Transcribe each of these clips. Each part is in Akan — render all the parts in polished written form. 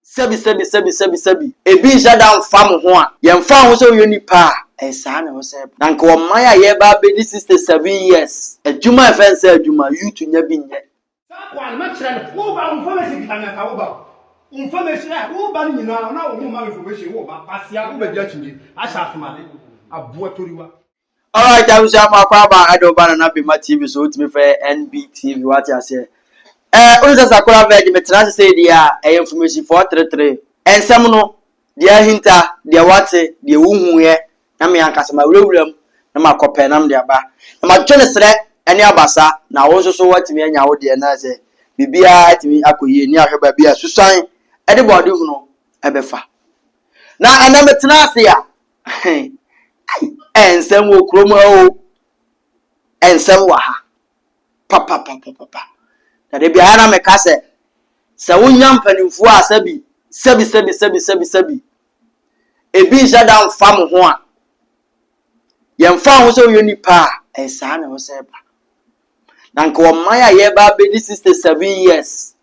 sebi ebi jada mfam ho a ye mfa ho so yoni pa esa na ho se na nka o man ya ye ba be 67 years adwuma efense adwuma youth nya bi nye kwa na kire no wo ba information kitanya ka wo ba information wo ba ni nyina na wo ma information wo ba pasia wo ba dia chindi asha afuma aboa toriwa. Alright, I was kwa adoba na be my TV so to me for NBTV what you say. Uza sakura veg metrans say dia information 433. Ensem no dia hinta dia wate dia wuhuye na me ankasa ma wurawuram na makope nam dia ba. Na ma twene sre ene abasa na wo so wate me anya wo dia na say bibia atimi akoye ni ahweba bia susan ede body hu no ebefa. Na ana metrans ya ensem wo kromo o ensem wa ha papa na de bia na me ka se wonya mpanimfo a sebi ebi jada mfam ho a ye mfa ho so yoni pa esa na ho se ba na nka o man ya ye ba be 67 years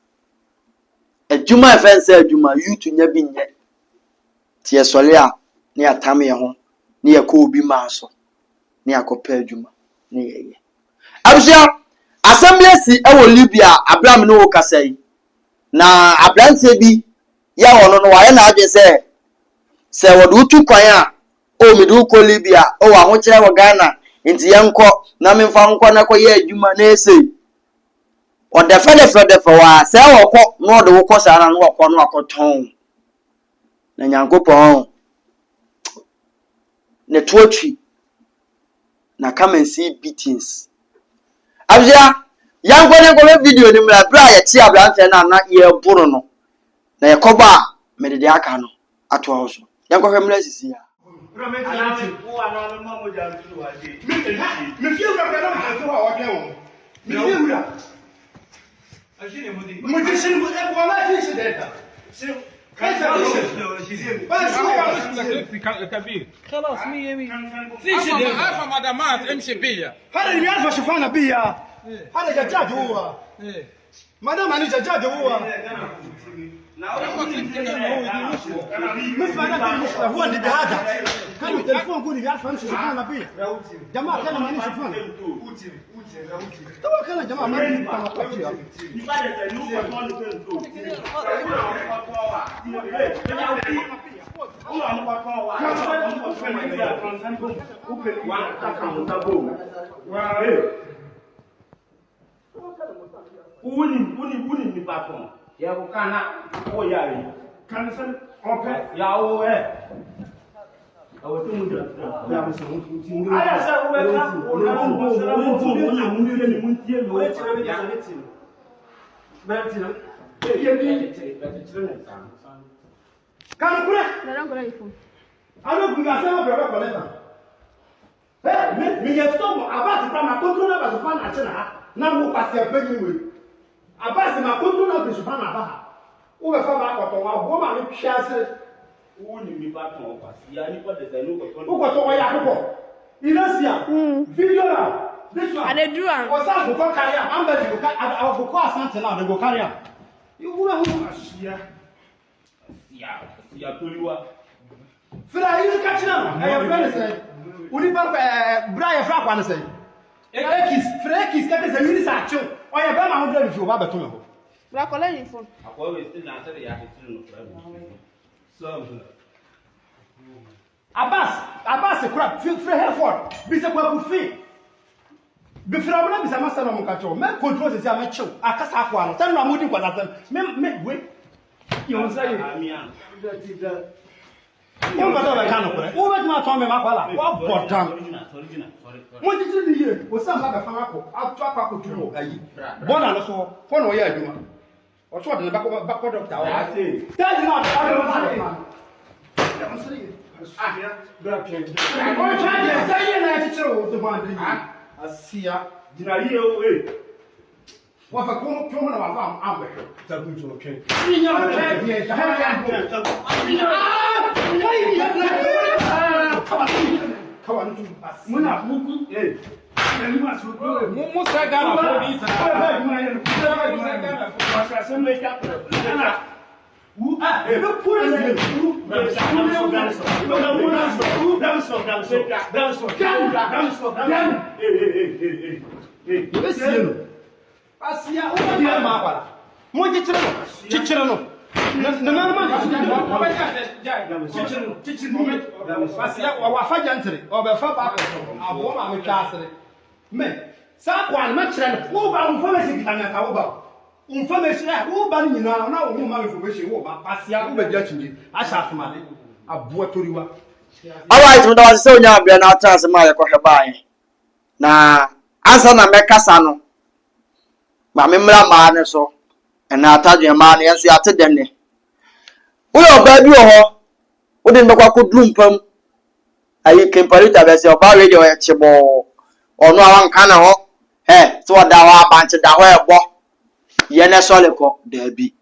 adwuma efense adwuma youth nya bi nye tie sole a ne atam ye ho ne yakọ obi maaso ne yakọpa adwuma ne yeye abusha assembly si ewo Libya Abraham no kasai na abrante bi ya wono no waye na adwe se wodu utu kwan a o medu ko Libya o wa ho kire wo Ghana nti yenko na memfa nko na ko ye adwuma na ese o defe wa se wo ko no de wo ko sa na no ko no akoton na nyankopon na tuotwi na come and see beatings abia yango ne ko video ni mra bra ya ti abrante na ye buru no na ye koba me de aka no ato ho so yango hwe mra sisi ya خلاص 100 فيش عارفه مدامات امشي بيا هذا اللي يعرف شوفانا بيا هذا جاج هو مدام انا جاج هو هو اللي بهذا كان التليفون يقول لي يعرف امشي شوفانا بيا جماعه كانوا ماني شوفانا طبعا كان جماعه Uni ni patron. Ya ko kana o ya yi. Kan san okay. Ya o awo to mu dira. Ya mu so mu. Aya sa o ka o na mo sala mo to mo na mu ni mu tie no. O tire be ya ni ti. Be ti na. Ye bi ti na sa. Kan kure. Na ran ko la ifo. Alo ku ga sa ma be ko leta. Me ye stop abati pa ma control na ba so fa na chena. Na mo pase pe ni we. Abasi ma control na be so fa na ba ha. O be fa ba ko to wa bo ma ni piase. O ni mi ba ton pasi ya ni ko de se no ko ton. O ko to wa ya ko. Inasia. Video na. This one. Ade do am. O sa go carry am. Am be go carry. I go call asante na they go carry am. You go na hu asia. Ya toliwa. Fra you catch na. E your friend say. Uni ba bra ya fra kwa na say. Frekis kete se mini sa cho. O ya ba ma ho do fi o ba beto me ho. Bra kola yin phone. Akwa we still na say ya ketiri no fra. So Abbas kura free Hereford. Bi se kwa ku fi. Bi fra bra bi se ma sa no mo ka cho. Me control se ya me cho. Akasa akwa no. Tan no amudi kwa za me we. You say amia. Mo ba do ba kan no kure. Wo ba ma ton me ma kwala. Wo bodam. Mo ti ni ye. O sa ba ba fa akọ. Atu akọ ko tumo ayi. Bona no so. Fo no ye adwuma. O so de ba ko doctor o. Tell you not. Bra ken. O charge say ye na ti chiro to ban de. Asia. Dina ye o e. Wa fa ko mo na wa fa am be. Ta ku to ken. Ni nya mo ke ye. Ta ha Kawa ntu basi. Muna muku Elima so go. Mo sa Ghana for this. Ba ma ye. Ba ma ye. Wa sa se me ka. Information who ban you now woman information who pasia who be judging asafuma abuo toriwa. All right, we don't say nya bia na chance ma ye kohwe ban na ansa na mekasa no ma memra ma ne so na atadwe ma ne yenso yate denne wo yo ba bi ho wo de mbekwa ko drumpam ayi kemparita be se oba radio ye chebo ono awan kana ho so da wa banche da ho ebo yene soleko da bi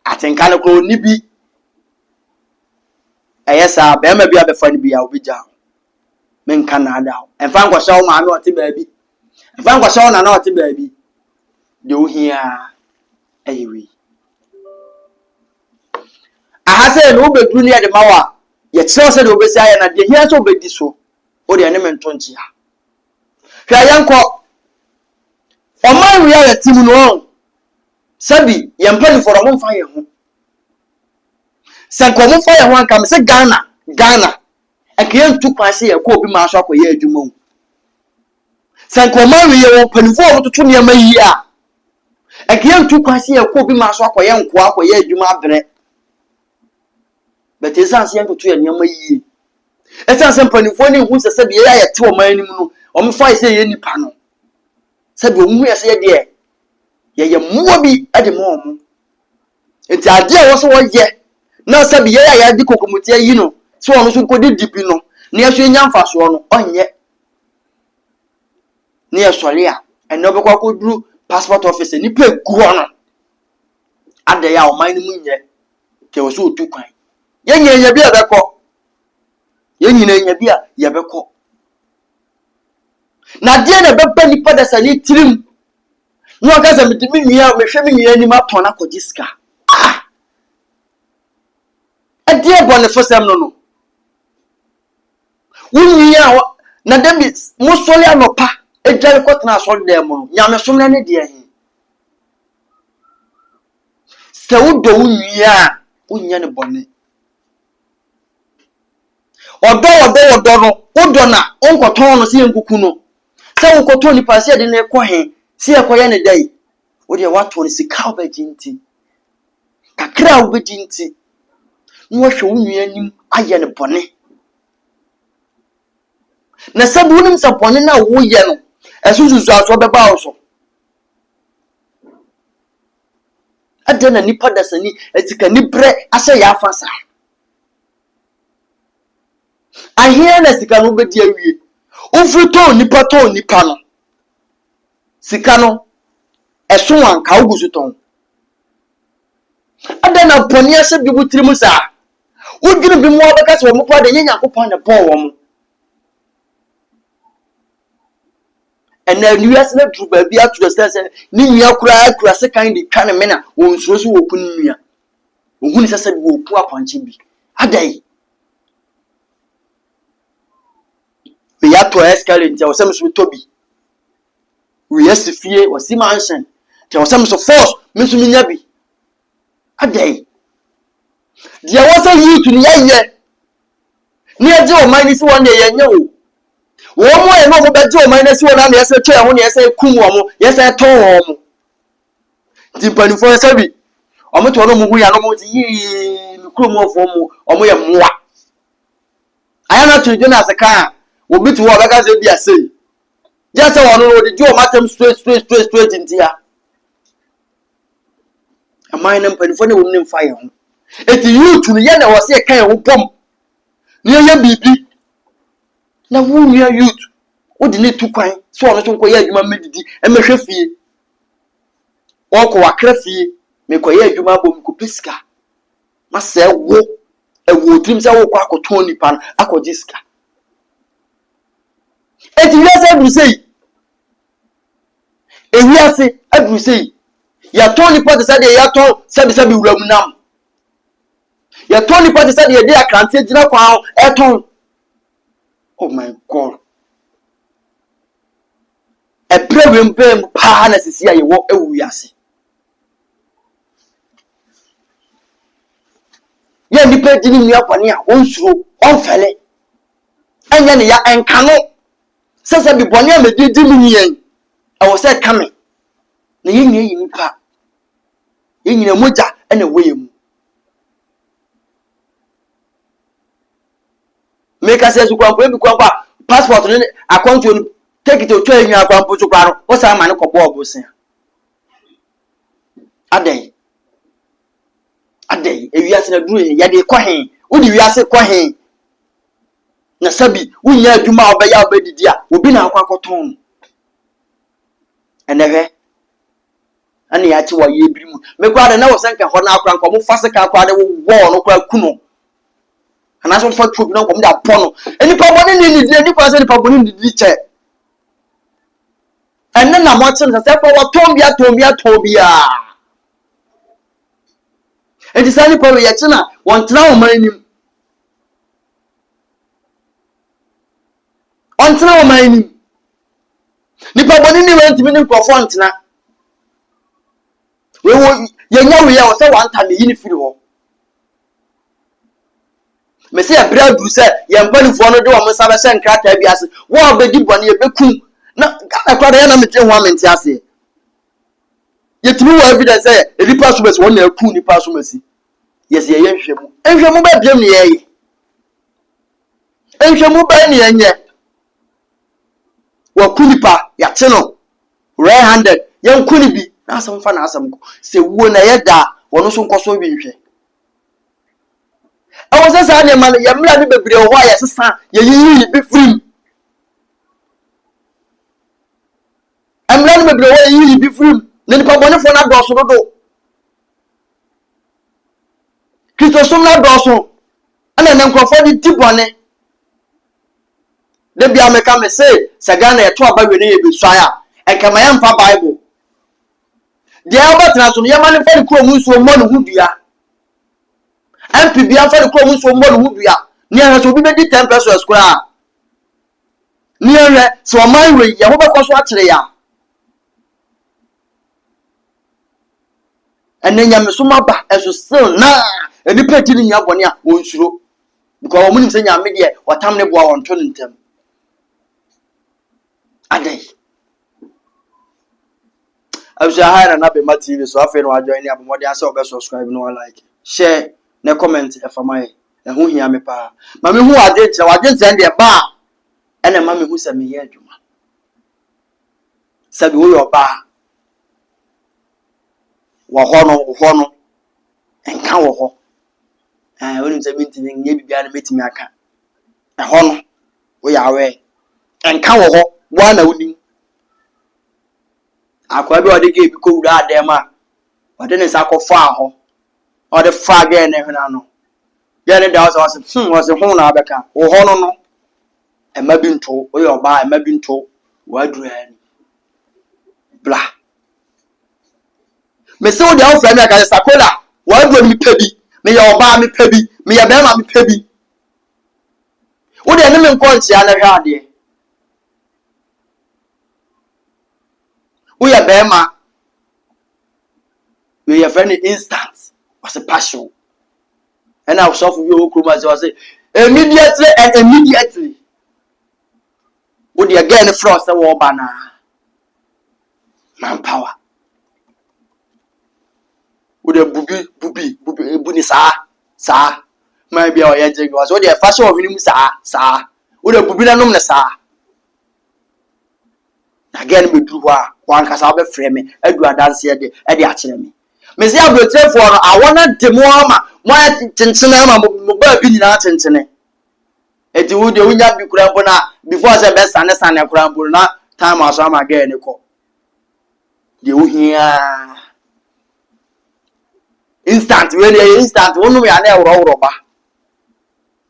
atenka ko ni bi ayesa be ma bi abefa ni bi ya obija men kana da enfa nkwa shawo ma me ote ba bi enfa nkwa shawo na ote ba bi de ohia ayiwi ahase no bedru ne de mawa ye kire se de obesi aye na de hia so obedi so o de ne mentonchi ha hwa yanko oman wi ya timu no sabi yempani for mo mfa ye ho se ko mo mfa ye ho anka me se Ghana akiye ntu kwase ye ko obi ma so akoye adwuma hu se ko man wi ye wo panifo wo tutu ne ma yi a akiye ntu kwase ye ko obi ma so akoye nko akoye adwuma abre but esanse ye ntutu ye ne ma yi esanse panifo ne hu se sabi ye ya te o man ni mu no o mfa ye se ye nipa no sabi o hu ye se ye de ye muwa bi ade mo mo enti ade a wo so wo ye na sabi ye ya di kokomuti yi no so ono so kodi dipi no na yeso nya mfaso no onye na yesole a ene obekwa koduru passport office ni pe guo no ade ya o man ni munye ke wo so otu kwan ye nyenya bi abekọ ye nyenya bi a ye bekọ na de na beba ni pada sani tirim no akaza mitimi nua me hwe me nua ni ma ton akọji ska ade ebone fosem no wunya na dem musole anopa ejare kotna asol dem no nyame somna ne de ahi se wudo wunya wunya ne bone odo no wudo na onkoton no se yenkuku no se wukoton ni pase de ne ko he se ekoye ne dai wo de wato ne sika obaji nti kakra obaji nti no hwe wunya nim aye ne bone na sabu nim sapone na wo ye no esususu aso beba wo so adena nipa dasani etika ni bre ase ya afasa ahia na sika no bedi awie ofruto nipa no sika no eso anka ogusu ton adena poni ase bi butirimu sa wodwinu bi mo abeka se wo mo pa de nyanya kopon ne pon wo mo ena nuas na dru ba bi atu se ni nua kura se kan di twa ne mena wo nsuro so wo kun nua ohuni sese bi wo pu aponche bi adai be ya to escalate wo sem so tobi we yesifie wo si mansion te wo sem so force me so minya bi adai dia wo se youth ni ye ni aje o man ni si won ye nya o wo mo ye no mo beje o man na si won na yese twa ho na yese kum wo mo yese ton wo mo dimpani fo sabi o mo to no mo hu ya no mo ti yi krom ofo mo o mo ye moa aya na to jona asaka obi ti wo beka se bia sei just say won no di o matem straight ntia amai na mpani fo ne wo nim fa ye ho eti youth ni ye na wo se kan wo pom ni ye bibi na wo nua youth wo di ne tukwan so ono so nkoye adwuma medidi emehwe fie woko wakra fie mekoye adwuma bom ko piska mase wo ewo trim se wo kwa akoton nipa na akojiska eti wiase brusei ewiase abrusei ya ton nipa de sade ya ton sabi wuram nam Your Tony Party said the idea can't take dinner crown at home. Oh my God. A brave paying partners is here. You walk away. Ye nipa dini mi apani a onsuro onfele anya ne ya enkano sese bi boni a medidi mi yen e wo se kame na ye nyi nipa ye nyina moja na weye mu make us say kwampo bi kwampa passport ne account you take it to twa enyu akwampo so kwaro wo sa ma ne kobo obosen adai ewiase na duru ye de kwahen udi wiase kwahen na sabi wunya adwuma obeya obedidi a obi na akwakoton enehwe ana ya ti wa ye birimu me kwa de na wo senka ho na akwa nko mo fase ka kwa de wo no kwa kuno ana so fa tuobi na nko mo da pono enipa boni ni enipa se enipa boni ni che enne na mo chen se fa wo tombia enti sani pa we ye chena won tena wo manim on tena wo manim nipa boni ni we ntimi ni nkofo ntena we wo ye nya we ya wo se wan ta me yini firi ho me se abra duru se ye mpanifo no de wo msa be se nkrata biase wo obedi boni ye bekum na kana kwa de na mete ho amenti ase ye timi wo evidence say nipa so besi won na aku nipa so masi yes ye nhwemu ba biam ne ye nhwemu ba ne yenye wa kunipa ya teno right handed yan kunibi na asam fa na asam ko se wo na ye da wono so nkoso bi nhwe awo se sa ne ma ye mra ne bebre ho ya sesa ye yi bi frim amra ne bebre ho ye yi bi frim ne nipa bone fo na do so dodo Kristo som na do so ana ne nkrofo di tibone de bia me ka me se Ghana eto aba we ne ye besua a kama ya mfa Bible dia obatena so ye ma ne fa de kro mu nso mo ne hudua MP bia fa de kro mu nso mo ne hudua ni ara so bi be di 10 pesos kura ni ara so man we ye ho be ko so a kire ya enenya me so maba eso still na enipa ti ni nya bone a wonsuro because wo munim se nya me de watam ne boa won to ntem adai abja hara na be TV so afi no ajoin ni abomode ase obe subscribe no like share na comment e fama e ho hia me pa ma me hu ade kire wade nten de ba ene ma me hu se me ye adwuma sabi wo yo ba wo hono enka wo ho wonim se mintimi nye bibia na metimi aka hono wo ya we enka wo ho wa na woni akwa bi ode ge bi ko wura adem a ode ne sa ko fa ho ode fa ge ne hwana no ye ne da was ho na abeka wo hono no e ma bi nto wo yo ba e ma bi nto wa durani bla me se wo de afra me aka sakola wa duro mi pebi me ye oba mi pebi me ye be ma mi pebi wo de ne me nko ntia na hwa ade we are bema we are friend instant was a passion and I was off you was say immediately would you again frost the war banner manpower would a bubi buni sa maybe our agent was what the fashion of him sa would a bubi na nom na sa again me do one kasa be frame me adua dance ye de e de akire me me se abrotre for no awona demo ama mo chinchin ama mo ba bi nyina chinchin eti wo de unya bi kura mbo na before say be sane kura mbo na time aso ama ga ne ko de uhia instant we dey instant wonu ya na ewro ba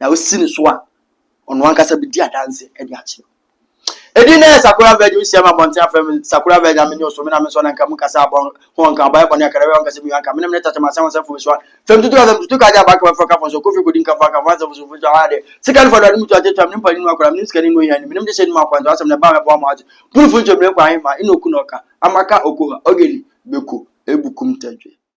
na o sini so a ono an kasa bi di dance e de akire Edina Sakura Veggie, Siama Bonta from Sakura Veggie, and Minio, so many and Kamukasa, who can buy on a career on Casimir, and come in to myself for one. From 2 of them took a back for Capo, so Kofi couldn't come back and once of the second for the new to a time, I'm scanning me and minimum send Mark and ask them about Walmart. Proof to break my Inokunoka, Amaka Oku, Ogili, Beku, Ebukum Tenji.